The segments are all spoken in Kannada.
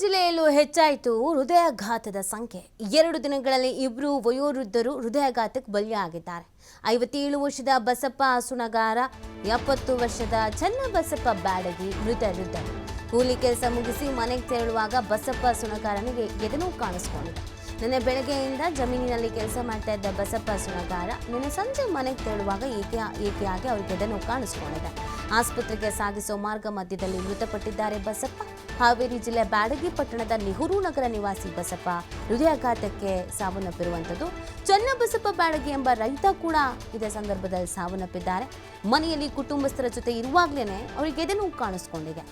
ಜಿಲ್ಲೆಯಲ್ಲೂ ಹೆಚ್ಚಾಯಿತು ಹೃದಯಾಘಾತದ ಸಂಖ್ಯೆ. 2 ದಿನಗಳಲ್ಲಿ ಇಬ್ಬರು ವಯೋವೃದ್ಧರು ಹೃದಯಾಘಾತಕ್ಕೆ ಬಲಿಯಾಗಿದ್ದಾರೆ. 57 ವರ್ಷದ ಬಸಪ್ಪ ಸುಣಗಾರ, 70 ವರ್ಷದ ಚನ್ನಬಸಪ್ಪ ಬ್ಯಾಡಗಿ ಮೃತರಿದ್ದರು. ಕೂಲಿ ಕೆಲಸ ಮುಗಿಸಿ ಮನೆಗೆ ತೆರಳುವಾಗ ಬಸಪ್ಪ ಸುಣಗಾರನಿಗೆ ಎದೆನೋವು ಕಾಣಿಸಿಕೊಂಡಿದೆ. ನಿನ್ನೆ ಬೆಳಗ್ಗೆಯಿಂದ ಜಮೀನಿನಲ್ಲಿ ಕೆಲಸ ಮಾಡ್ತಾ ಇದ್ದ ಬಸಪ್ಪ ಸುಣಗಾರ ನಿನ್ನೆ ಸಂಜೆ ಮನೆಗೆ ತೆರಳುವಾಗ ಏಕೆಯಾಗಿ ಅವರಿಗೆ ಎದೆನೋವು ಕಾಣಿಸಿಕೊಂಡಿದೆ. ಆಸ್ಪತ್ರೆಗೆ ಸಾಗಿಸೋ ಮಾರ್ಗ ಮಧ್ಯದಲ್ಲಿ ಮೃತಪಟ್ಟಿದ್ದಾರೆ ಬಸಪ್ಪ. ಹಾವೇರಿ ಜಿಲ್ಲೆ ಬ್ಯಾಡಗಿ ಪಟ್ಟಣದ ನೆಹರು ನಗರ ನಿವಾಸಿ ಬಸಪ್ಪ ಹೃದಯಾಘಾತಕ್ಕೆ ಸಾವನ್ನಪ್ಪಿರುವಂಥದ್ದು. ಚನ್ನಬಸಪ್ಪ ಬ್ಯಾಡಗಿ ಎಂಬ ರೈತ ಕೂಡ ಇದೇ ಸಂದರ್ಭದಲ್ಲಿ ಸಾವನ್ನಪ್ಪಿದ್ದಾರೆ. ಮನೆಯಲ್ಲಿ ಕುಟುಂಬಸ್ಥರ ಜೊತೆ ಇರುವಾಗಲೇ ಅವರಿಗೆ ಎದೆನೋವು ಕಾಣಿಸಿಕೊಂಡಿದೆ.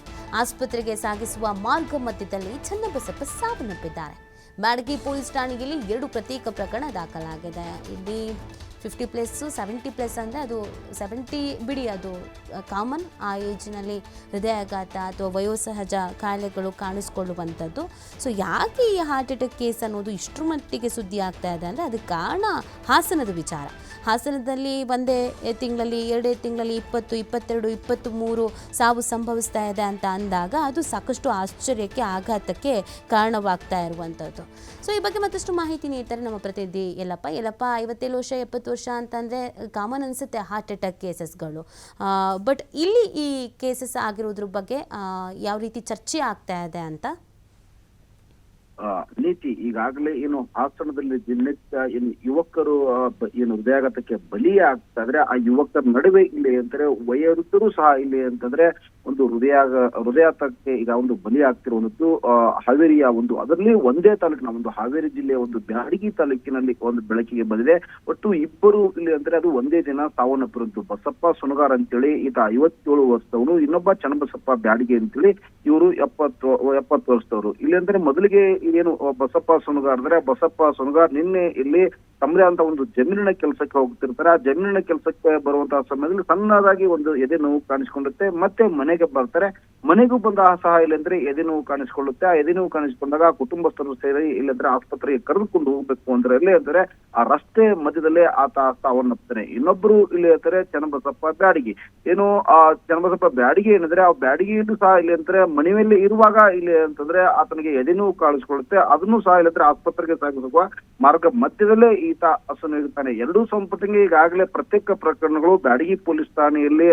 ಆಸ್ಪತ್ರೆಗೆ ಸಾಗಿಸುವ ಮಾರ್ಗ ಮಧ್ಯದಲ್ಲಿ ಚನ್ನಬಸಪ್ಪ ಸಾವನ್ನಪ್ಪಿದ್ದಾರೆ. ಬ್ಯಾಡಗಿ ಪೊಲೀಸ್ ಠಾಣೆಯಲ್ಲಿ 2 ಪ್ರತ್ಯೇಕ ಪ್ರಕರಣ ದಾಖಲಾಗಿದೆ. ಇಲ್ಲಿ 50+ 70+ ಅಂದರೆ ಅದು 70 ಬಿಡಿ, ಅದು ಕಾಮನ್. ಆ ಏಜ್ನಲ್ಲಿ ಹೃದಯಾಘಾತ ಅಥವಾ ವಯೋಸಹಜ ಕಾಯಿಲೆಗಳು ಕಾಣಿಸ್ಕೊಳ್ಳುವಂಥದ್ದು. ಸೊ ಯಾಕೆ ಈ ಹಾರ್ಟ್ ಅಟ್ಯಾಕ್ ಕೇಸ್ ಅನ್ನೋದು ಇಷ್ಟರ ಮಟ್ಟಿಗೆ ಸುದ್ದಿ ಆಗ್ತಾ ಇದೆ ಅಂದರೆ ಅದಕ್ಕೆ ಕಾರಣ ಹಾಸನದ ವಿಚಾರ. ಹಾಸನದಲ್ಲಿ ಒಂದೇ ತಿಂಗಳಲ್ಲಿ 2 ತಿಂಗಳಲ್ಲಿ 20, 22, 23 ಸಾವು ಸಂಭವಿಸ್ತಾ ಇದೆ ಅಂತ ಅಂದಾಗ ಅದು ಸಾಕಷ್ಟು ಆಶ್ಚರ್ಯಕ್ಕೆ, ಆಘಾತಕ್ಕೆ ಕಾರಣವಾಗ್ತಾ ಇರುವಂಥದ್ದು. ಸೊ ಈ ಬಗ್ಗೆ ಮತ್ತಷ್ಟು ಮಾಹಿತಿ ನೀಡ್ತಾರೆ ನಮ್ಮ ಪ್ರತಿನಿಧಿ ಯಲ್ಲಪ್ಪ. 57 ವರ್ಷ 70 ವರ್ಷ ಅಂತಂದರೆ ಕಾಮನ್ ಅನಿಸುತ್ತೆ ಹಾರ್ಟ್ ಅಟ್ಯಾಕ್ ಕೇಸಸ್ಗಳು. ಬಟ್ ಇಲ್ಲಿ ಈ ಕೇಸಸ್ ಆಗಿರೋದ್ರ ಬಗ್ಗೆ ಯಾವ ರೀತಿ ಚರ್ಚೆ ಆಗ್ತಾ ಇದೆ ಅಂತ? ನೀತಿ ಈಗಾಗಲೇ ಏನು ಹಾಸನದಲ್ಲಿ ದಿನನಿತ್ಯ ಏನು ಯುವಕರು ಏನು ಹೃದಯಾಘಾತಕ್ಕೆ ಬಲಿಯಾಗ್ತಾ ಇದ್ರೆ ಆ ಯುವಕರ ನಡುವೆ ಇಲ್ಲಿ ಅಂತಾರೆ ವಯೋವೃದ್ಧರು ಸಹ ಇಲ್ಲಿ ಅಂತಂದ್ರೆ ಒಂದು ಹೃದಯಾಘಾತಕ್ಕೆ ಈಗ ಒಂದು ಬಲಿ ಆಗ್ತಿರುವಂತದ್ದು ಹಾವೇರಿಯ ಅದರಲ್ಲಿ ಒಂದೇ ತಾಲೂಕಿನ ಹಾವೇರಿ ಜಿಲ್ಲೆಯ ಬ್ಯಾಡಗಿ ತಾಲೂಕಿನಲ್ಲಿ ಬೆಳಕಿಗೆ ಬಂದಿದೆ. ಒಟ್ಟು ಇಬ್ಬರು ಇಲ್ಲಿ ಅಂದ್ರೆ ಅದು ಒಂದೇ ದಿನ ಸಾವನ್ನಪ್ಪಿರುವಂತದ್ದು. ಬಸಪ್ಪ ಸುಣಗಾರ್ ಅಂತೇಳಿ ಈತ 57 ವರ್ಷದವನು, ಇನ್ನೊಬ್ಬ ಚನ್ನಬಸಪ್ಪ ಬ್ಯಾಡಗಿ ಅಂತೇಳಿ ಇವರು 70 ವರ್ಷದವರು. ಇಲ್ಲಿ ಅಂದ್ರೆ ಮೊದಲಿಗೆ ಏನು ಬಸಪ್ಪ ಸುಣಗಾರ್ ನಿನ್ನೆ ಇಲ್ಲಿ ತಮ್ಮದೇ ಅಂತ ಜಮೀನಿನ ಕೆಲಸಕ್ಕೆ ಹೋಗ್ತಿರ್ತಾರೆ. ಆ ಜಮೀನಿನ ಕೆಲಸಕ್ಕೆ ಬರುವಂತಹ ಸಮಯದಲ್ಲಿ ಸಣ್ಣದಾಗಿ ಎದೆ ನೋವು ಕಾಣಿಸ್ಕೊಳ್ಳುತ್ತೆ. ಮತ್ತೆ ಮನೆಗೆ ಬರ್ತಾರೆ. ಮನೆಗೂ ಬಂದ ಸಹ ಇಲ್ಲಂದ್ರೆ ಎದೆ ನೋವು ಕಾಣಿಸ್ಕೊಳ್ಳುತ್ತೆ. ಆ ಎದೆ ನೋವು ಕಾಣಿಸ್ಕೊಂಡಾಗ ಕುಟುಂಬಸ್ಥರು ಸೇರಿ ಇಲ್ಲಂದ್ರೆ ಆಸ್ಪತ್ರೆಗೆ ಕರೆದುಕೊಂಡು ಹೋಗ್ಬೇಕು ಅಂದ್ರೆ ಎಲ್ಲಿ ಅಂದ್ರೆ ಆ ರಸ್ತೆ ಮಧ್ಯದಲ್ಲೇ ಆತ ಸಾವನ್ನಪ್ತಾನೆ. ಇನ್ನೊಬ್ರು ಇಲ್ಲಿ ಅಂತಾರೆ ಚನ್ನಬಸಪ್ಪ ಬ್ಯಾಡಗಿ. ಏನು ಆ ಚನ್ನಬಸಪ್ಪ ಬ್ಯಾಡಗಿ ಏನಂದ್ರೆ ಆ ಬ್ಯಾಡಗಿಯಲ್ಲೂ ಸಹ ಇಲ್ಲಿ ಅಂದ್ರೆ ಮನೆಯಲ್ಲಿ ಇರುವಾಗ ಇಲ್ಲಿ ಅಂತಂದ್ರೆ ಆತನಿಗೆ ಎದೆ ನೋವು ಕಾಣಿಸ್ಕೊಳ್ಳುತ್ತೆ. ಅದನ್ನು ಸಹ ಇಲ್ಲಂದ್ರೆ ಆಸ್ಪತ್ರೆಗೆ ಸಾಗಿಸುವ ಮಾರ್ಗ ಮಧ್ಯದಲ್ಲೇ ಈತ ಅಸುನೀಗುತ್ತಾನೆ. 2 ಸಂಪತ್ತಿಗೆ ಈಗಾಗಲೇ ಪ್ರತ್ಯೇಕ ಪ್ರಕರಣಗಳು ಬ್ಯಾಡಗಿ ಪೊಲೀಸ್ ಠಾಣೆಯಲ್ಲಿ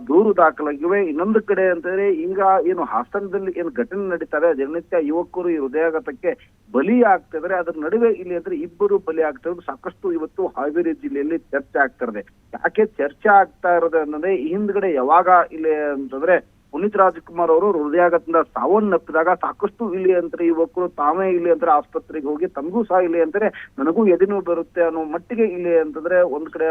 ದೂರು ದಾಖಲಾಗಿವೆ. ಇನ್ನೊಂದು ಕಡೆ ಅಂತಂದ್ರೆ ಈಗ ಏನು ಹಾಸನದಲ್ಲಿ ಏನು ಘಟನೆ ನಡೀತಾರೆ, ದಿನನಿತ್ಯ ಯುವಕರು ಈ ಹೃದಯಾಘಾತಕ್ಕೆ ಬಲಿ ಆಗ್ತಿದ್ರೆ ಅದರ ನಡುವೆ ಇಲ್ಲಿ ಅಂದ್ರೆ ಇಬ್ಬರು ಬಲಿ ಆಗ್ತಿರೋದು ಸಾಕಷ್ಟು ಇವತ್ತು ಹಾವೇರಿ ಜಿಲ್ಲೆಯಲ್ಲಿ ಚರ್ಚೆ ಆಗ್ತಾ ಇದೆ. ಯಾಕೆ ಚರ್ಚೆ ಆಗ್ತಾ ಇರೋದು ಅಂದ್ರೆ ಹಿಂದ್ಗಡೆ ಯಾವಾಗ ಇಲ್ಲಿ ಅಂತಂದ್ರೆ ಪುನೀತ್ ರಾಜ್ಕುಮಾರ್ ಅವರು ಹೃದಯಾಘಾತದಿಂದ ಸಾವನ್ನಪ್ಪಿದಾಗ ಸಾಕಷ್ಟು ಇಲ್ಲಿ ಅಂದ್ರೆ ಯುವಕರು ತಾವೇ ಇಲ್ಲಿ ಅಂದ್ರೆ ಆಸ್ಪತ್ರೆಗೆ ಹೋಗಿ ತಮಗೂ ಸಹ ಇಲ್ಲಿ ಅಂದ್ರೆ ನನಗೂ ಎದೆನೋವು ಬರುತ್ತೆ ಅನ್ನೋ ಮಟ್ಟಿಗೆ ಇಲ್ಲಿ ಅಂತಂದ್ರೆ ಒಂದ್ ಕಡೆ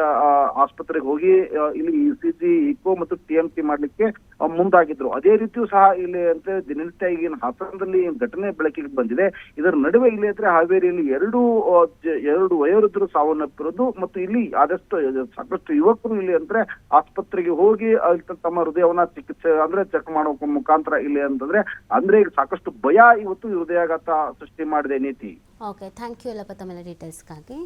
ಆಸ್ಪತ್ರೆಗೆ ಹೋಗಿ ಇಲ್ಲಿ ECG, ಇಕೋ ಮತ್ತು TMT ಮಾಡ್ಲಿಕ್ಕೆ ಮುಂದಾಗಿದ್ರು. ಅದೇ ರೀತಿಯೂ ಸಹ ಇಲ್ಲಿ ಅಂದ್ರೆ ದಿನನಿತ್ಯ ಈಗ ಹಾಸನದಲ್ಲಿ ಘಟನೆ ಬೆಳಕಿಗೆ ಬಂದಿದೆ. ಇದರ ನಡುವೆ ಇಲ್ಲಿ ಅಂದ್ರೆ ಹಾವೇರಿಯಲ್ಲಿ 2 ವಯೋವೃದ್ಧರು ಸಾವನ್ನಪ್ಪಿರೋದು ಮತ್ತು ಇಲ್ಲಿ ಆದಷ್ಟು ಸಾಕಷ್ಟು ಯುವಕರು ಇಲ್ಲಿ ಅಂದ್ರೆ ಆಸ್ಪತ್ರೆಗೆ ಹೋಗಿ ತಮ್ಮ ಹೃದಯವನ್ನ ಚಿಕಿತ್ಸೆ ಅಂದ್ರೆ ಚೆಕ್ ಮಾಡೋ ಮುಖಾಂತರ ಇಲ್ಲಿ ಅಂದ್ರೆ ಸಾಕಷ್ಟು ಭಯ ಇವತ್ತು ಹೃದಯಾಘಾತ ಸೃಷ್ಟಿ ಮಾಡಿದೆ. ನೀತಿ. ಓಕೆ, ಥ್ಯಾಂಕ್ ಯು ಯಲ್ಲಪ್ಪ ತಮ್ಮೆಲ್ಲ ಡೀಟೇಲ್ಸ್ಗಾಗಿ.